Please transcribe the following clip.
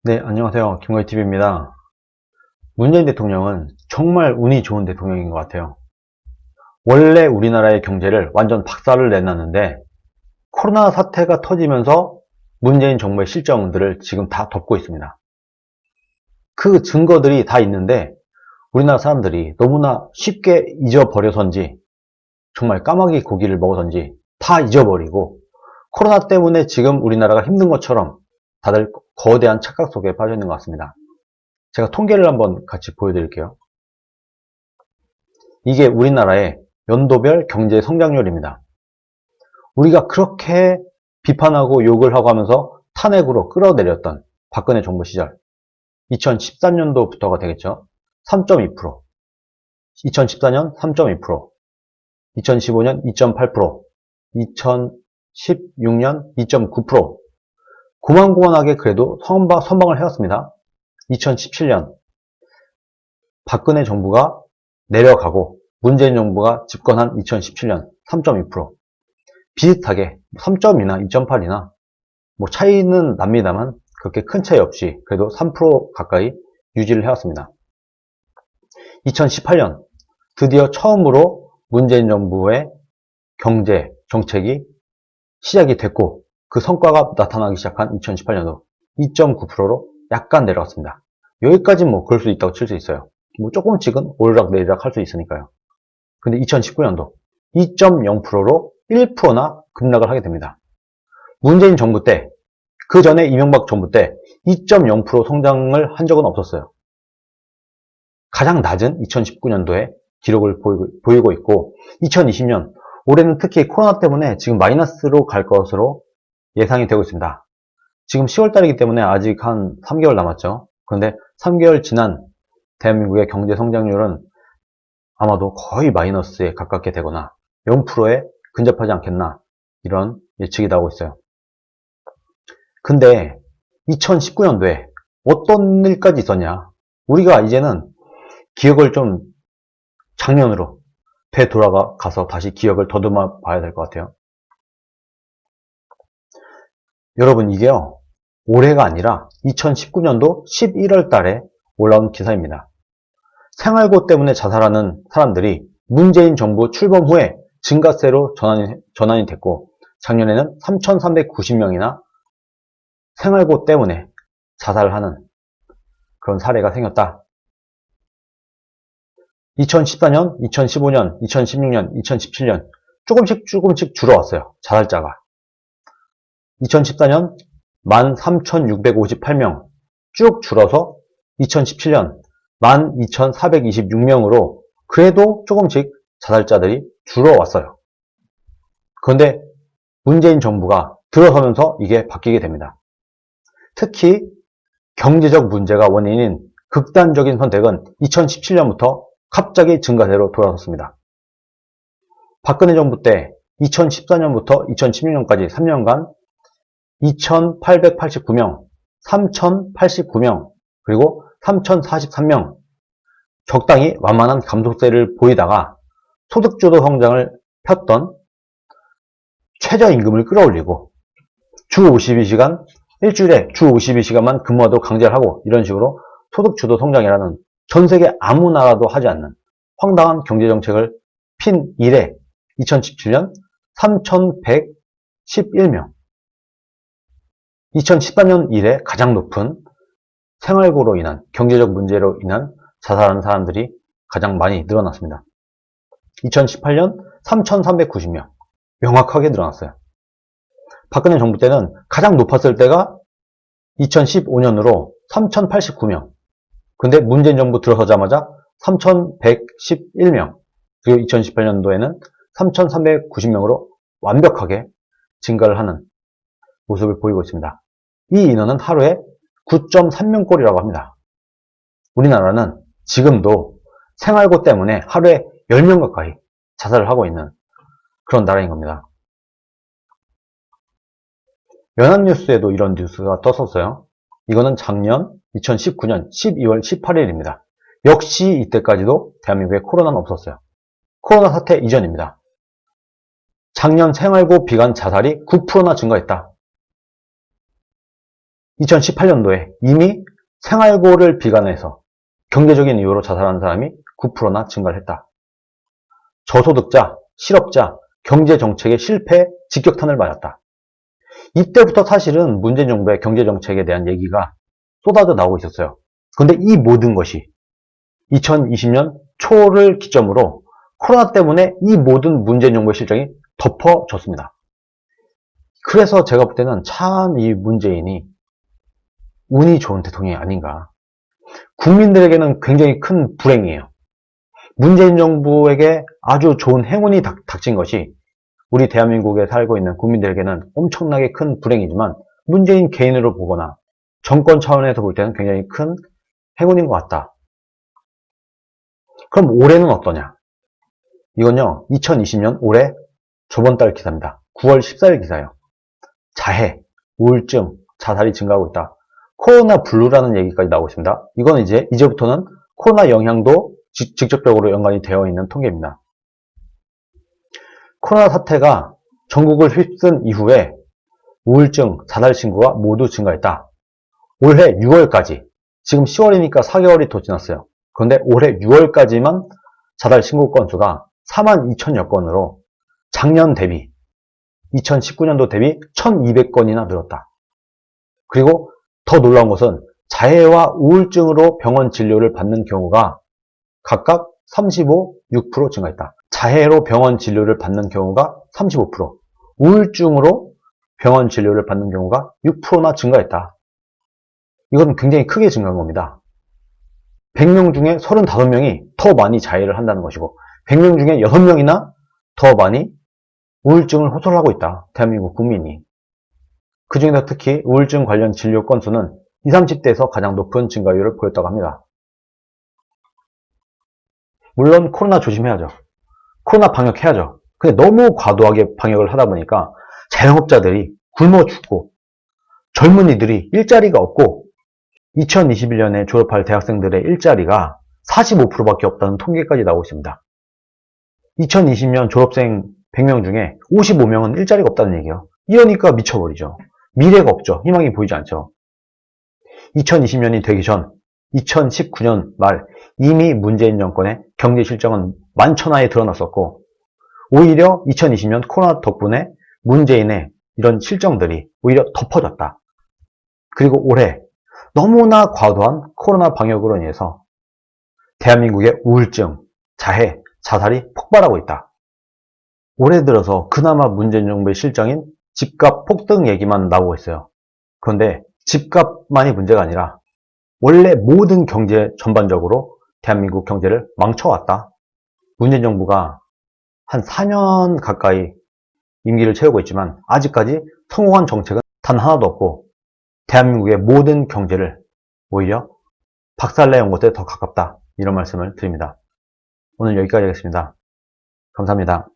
네, 안녕하세요. 김거희TV입니다. 문재인 대통령은 정말 운이 좋은 대통령인 것 같아요. 원래 우리나라의 경제를 완전 박살을 내놨는데 코로나 사태가 터지면서 문재인 정부의 실정들을 지금 다 덮고 있습니다. 그 증거들이 다 있는데 우리나라 사람들이 너무나 쉽게 잊어버려서인지 정말 까마귀 고기를 먹어서인지 다 잊어버리고 코로나 때문에 지금 우리나라가 힘든 것처럼 다들 거대한 착각 속에 빠져 있는 것 같습니다. 제가 통계를 한번 같이 보여드릴게요. 이게 우리나라의 연도별 경제 성장률입니다. 우리가 그렇게 비판하고 욕을 하고 하면서 탄핵으로 끌어내렸던 박근혜 정부 시절 2013년도부터가 되겠죠. 3.2%, 2014년 3.2%, 2015년 2.8%, 2016년 2.9%, 고만고만하게 그래도 선방을 해왔습니다. 2017년 박근혜 정부가 내려가고 문재인 정부가 집권한 2017년 3.2%, 비슷하게 3.2나 2.8이나 뭐 차이는 납니다만 그렇게 큰 차이 없이 그래도 3% 가까이 유지를 해왔습니다. 2018년 드디어 처음으로 문재인 정부의 경제 정책이 시작이 됐고 그 성과가 나타나기 시작한 2018년도 2.9%로 약간 내려갔습니다. 여기까지 뭐 그럴 수 있다고 칠 수 있어요. 뭐 조금씩은 오르락내리락 할 수 있으니까요. 근데 2019년도 2.0%로 1%나 급락을 하게 됩니다. 문재인 정부 때, 그 전에 이명박 정부 때 2.0% 성장을 한 적은 없었어요. 가장 낮은 2019년도에 기록을 보이고 있고 2020년, 올해는 특히 코로나 때문에 지금 마이너스로 갈 것으로 예상이 되고 있습니다. 지금 10월달이기 때문에 아직 한 3개월 남았죠. 그런데 3개월 지난 대한민국의 경제 성장률은 아마도 거의 마이너스에 가깝게 되거나 0%에 근접하지 않겠나 이런 예측이 나오고 있어요. 근데 2019년도에 어떤 일까지 있었냐? 우리가 이제는 기억을 좀 작년으로 되돌아가서 다시 기억을 더듬어 봐야 될 것 같아요. 여러분 이게요. 올해가 아니라 2019년도 11월 달에 올라온 기사입니다. 생활고 때문에 자살하는 사람들이 문재인 정부 출범 후에 증가세로 전환이 됐고 작년에는 3,390명이나 생활고 때문에 자살하는 그런 사례가 생겼다. 2014년, 2015년, 2016년, 2017년 조금씩 줄어왔어요. 자살자가. 2014년 13,658명 쭉 줄어서 2017년 12,426명으로 그래도 조금씩 자살자들이 줄어왔어요. 그런데 문재인 정부가 들어서면서 이게 바뀌게 됩니다. 특히 경제적 문제가 원인인 극단적인 선택은 2017년부터 갑자기 증가세로 돌아섰습니다. 박근혜 정부 때 2014년부터 2016년까지 3년간 2,889명, 3,089명, 그리고 3,043명 적당히 완만한 감소세를 보이다가 소득주도 성장을 폈던 최저임금을 끌어올리고 주 52시간, 일주일에 주 52시간만 근무하도록 강제를 하고 이런 식으로 소득주도 성장이라는 전 세계 아무 나라도 하지 않는 황당한 경제정책을 핀 이래 2017년 3,111명, 2014년 이래 가장 높은 생활고로 인한 경제적 문제로 인한 자살하는 사람들이 가장 많이 늘어났습니다. 2018년 3,390명 명확하게 늘어났어요. 박근혜 정부 때는 가장 높았을 때가 2015년으로 3,089명. 근데 문재인 정부 들어서자마자 3,111명. 그리고 2018년도에는 3,390명으로 완벽하게 증가를 하는 모습을 보이고 있습니다. 이 인원은 하루에 9.3명꼴이라고 합니다. 우리나라는 지금도 생활고 때문에 하루에 10명 가까이 자살을 하고 있는 그런 나라인 겁니다. 연합뉴스에도 이런 뉴스가 떴었어요. 이거는 작년 2019년 12월 18일입니다. 역시 이때까지도 대한민국에 코로나는 없었어요. 코로나 사태 이전입니다. 작년 생활고 비관 자살이 9%나 증가했다. 2018년도에 이미 생활고를 비관해서 경제적인 이유로 자살하는 사람이 9%나 증가를 했다. 저소득자, 실업자, 경제정책의 실패, 직격탄을 맞았다. 이때부터 사실은 문재인 정부의 경제정책에 대한 얘기가 쏟아져 나오고 있었어요. 그런데 이 모든 것이 2020년 초를 기점으로 코로나 때문에 이 모든 문재인 정부의 실정이 덮어졌습니다. 그래서 제가 볼 때는 참 이 문재인이 운이 좋은 대통령이 아닌가. 국민들에게는 굉장히 큰 불행이에요. 문재인 정부에게 아주 좋은 행운이 닥친 것이 우리 대한민국에 살고 있는 국민들에게는 엄청나게 큰 불행이지만 문재인 개인으로 보거나 정권 차원에서 볼 때는 굉장히 큰 행운인 것 같다. 그럼 올해는 어떠냐? 이건요, 2020년 올해 저번 달 기사입니다. 9월 14일 기사예요. 자해, 우울증, 자살이 증가하고 있다. 코로나 블루라는 얘기까지 나오고 있습니다. 이건 이제부터는 코로나 영향도 직접적으로 연관이 되어 있는 통계입니다. 코로나 사태가 전국을 휩쓴 이후에 우울증, 자살 신고가 모두 증가했다. 올해 6월까지, 지금 10월이니까 4개월이 더 지났어요. 그런데 올해 6월까지만 자살 신고 건수가 42,000여 건으로 작년 대비, 2019년도 대비 1,200건이나 늘었다. 그리고 더 놀라운 것은 자해와 우울증으로 병원 진료를 받는 경우가 각각 35, 6% 증가했다. 자해로 병원 진료를 받는 경우가 35%, 우울증으로 병원 진료를 받는 경우가 6%나 증가했다. 이건 굉장히 크게 증가한 겁니다. 100명 중에 35명이 더 많이 자해를 한다는 것이고 100명 중에 6명이나 더 많이 우울증을 호소하고 있다. 대한민국 국민이. 그 중에서 특히 우울증 관련 진료 건수는 20, 30대에서 가장 높은 증가율을 보였다고 합니다. 물론 코로나 조심해야죠. 코로나 방역해야죠. 근데 너무 과도하게 방역을 하다 보니까 자영업자들이 굶어 죽고 젊은이들이 일자리가 없고 2021년에 졸업할 대학생들의 일자리가 45%밖에 없다는 통계까지 나오고 있습니다. 2020년 졸업생 100명 중에 55명은 일자리가 없다는 얘기예요. 이러니까 미쳐버리죠. 미래가 없죠. 희망이 보이지 않죠. 2020년이 되기 전 2019년 말 이미 문재인 정권의 경제 실정은 만천하에 드러났었고 오히려 2020년 코로나 덕분에 문재인의 이런 실정들이 오히려 덮어졌다. 그리고 올해 너무나 과도한 코로나 방역으로 인해서 대한민국의 우울증, 자해, 자살이 폭발하고 있다. 올해 들어서 그나마 문재인 정부의 실정인 집값 폭등 얘기만 나오고 있어요. 그런데 집값만이 문제가 아니라 원래 모든 경제 전반적으로 대한민국 경제를 망쳐왔다. 문재인 정부가 한 4년 가까이 임기를 채우고 있지만 아직까지 성공한 정책은 단 하나도 없고 대한민국의 모든 경제를 오히려 박살내온 것에 더 가깝다. 이런 말씀을 드립니다. 오늘 여기까지 하겠습니다. 감사합니다.